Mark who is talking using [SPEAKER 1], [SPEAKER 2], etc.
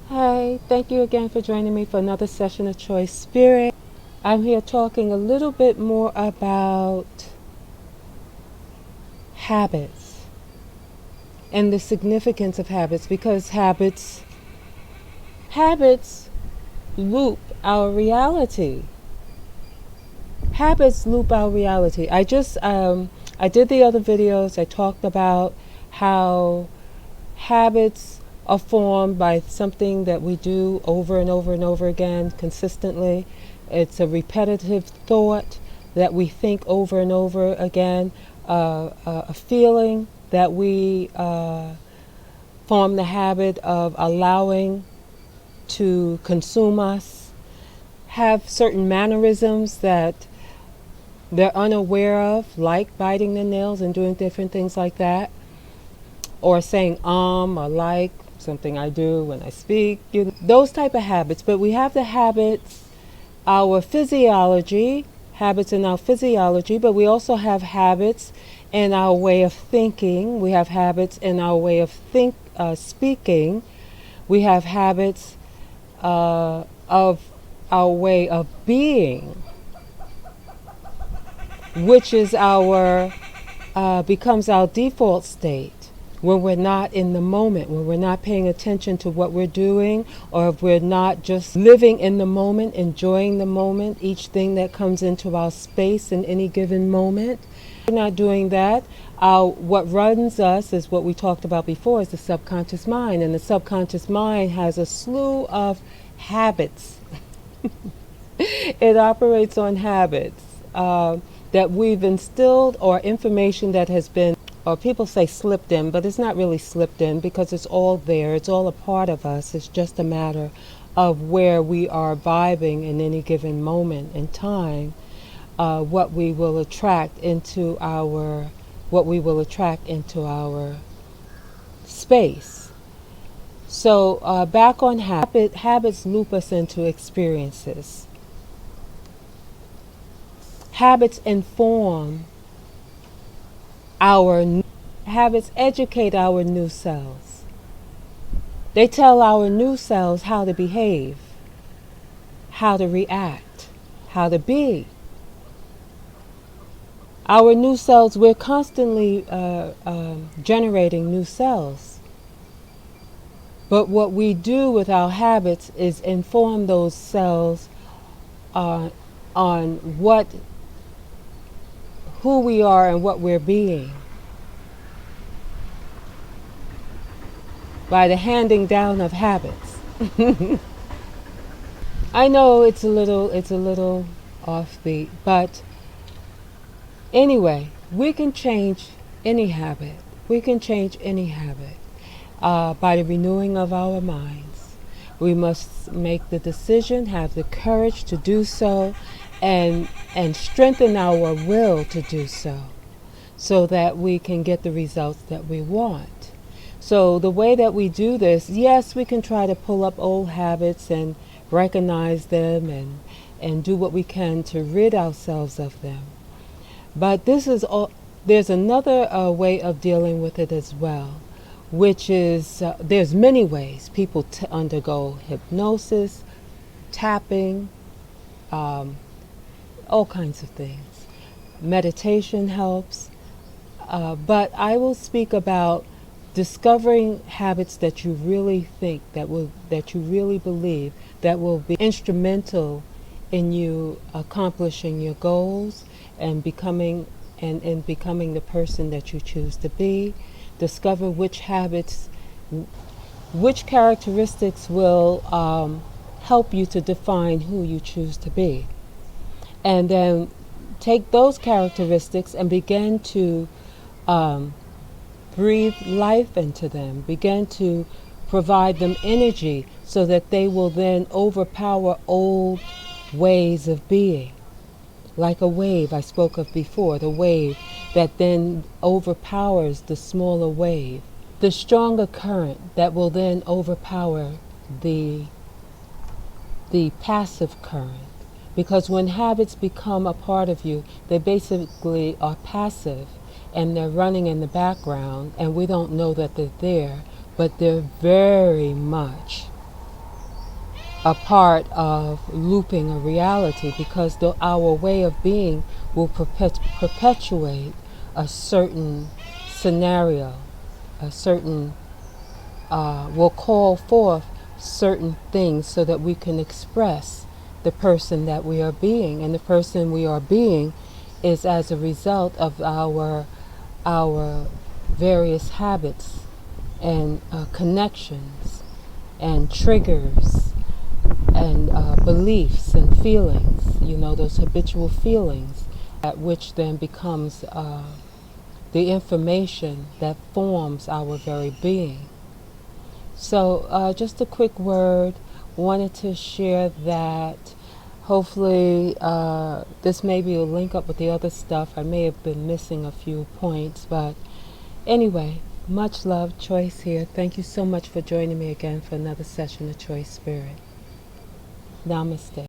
[SPEAKER 1] Hi, thank you again for joining me for another session of Choice Spirit. I'm here talking a little bit more about habits and the significance of habits, because habits loop our reality. Habits loop our reality. I did the other videos. I talked about how habits are formed by something that we do over and over and over again consistently. It's a repetitive thought that we think over and over again, a feeling that we form the habit of allowing to consume us, have certain mannerisms that they're unaware of, like biting their nails and doing different things like that, or saying or like, something I do when I speak, those type of habits. But we have the habits, our physiology, habits in our physiology, but we also have habits in our way of thinking. We have habits in our way of speaking. We have habits of our way of being, which is becomes our default state when we're not in the moment, when we're not paying attention to what we're doing, or if we're not just living in the moment, enjoying the moment, each thing that comes into our space in any given moment. We're not doing that. What runs us is what we talked about before, is the subconscious mind, and the subconscious mind has a slew of habits. It operates on habits that we've instilled, or information that has been, or people say slipped in, but it's not really slipped in because it's all there. It's all a part of us. It's just a matter of where we are vibing in any given moment in time, what we will attract into our space. So back on habits loop us into experiences. Habits inform habits educate our new selves. They tell our new selves how to behave, how to react, how to be. Our new selves, we're constantly generating new cells. But what we do with our habits is inform those cells on who we are and what we're being, by the handing down of habits. I know it's a little offbeat, but anyway, we can change any habit. We can change any habit by the renewing of our minds. We must make the decision, have the courage to do so, and strengthen our will to do so that we can get the results that we want. So the way that we do this, yes, we can try to pull up old habits and recognize them and do what we can to rid ourselves of them. But there's another way of dealing with it as well, which is, there's many ways people undergo hypnosis, tapping, all kinds of things. Meditation helps, but I will speak about discovering habits that you really think, that you really believe, that will be instrumental in you accomplishing your goals and becoming the person that you choose to be. Discover which characteristics will help you to define who you choose to be. And then take those characteristics and begin to breathe life into them. Begin to provide them energy so that they will then overpower old ways of being. Like a wave I spoke of before, the wave that then overpowers the smaller wave. The stronger current that will then overpower the passive current. Because when habits become a part of you, they basically are passive and they're running in the background and we don't know that they're there, but they're very much a part of looping a reality, because our way of being will perpetuate a certain scenario, a certain will call forth certain things so that we can express the person that we are being. And the person we are being is as a result of our various habits and connections and triggers and beliefs and feelings, those habitual feelings, at which then becomes the information that forms our very being. So just a quick word, wanted to share that. Hopefully this maybe will link up with the other stuff. I may have been missing a few points, but anyway, much love. Choice here. Thank you so much for joining me again for another session of Choice Spirit. Namaste.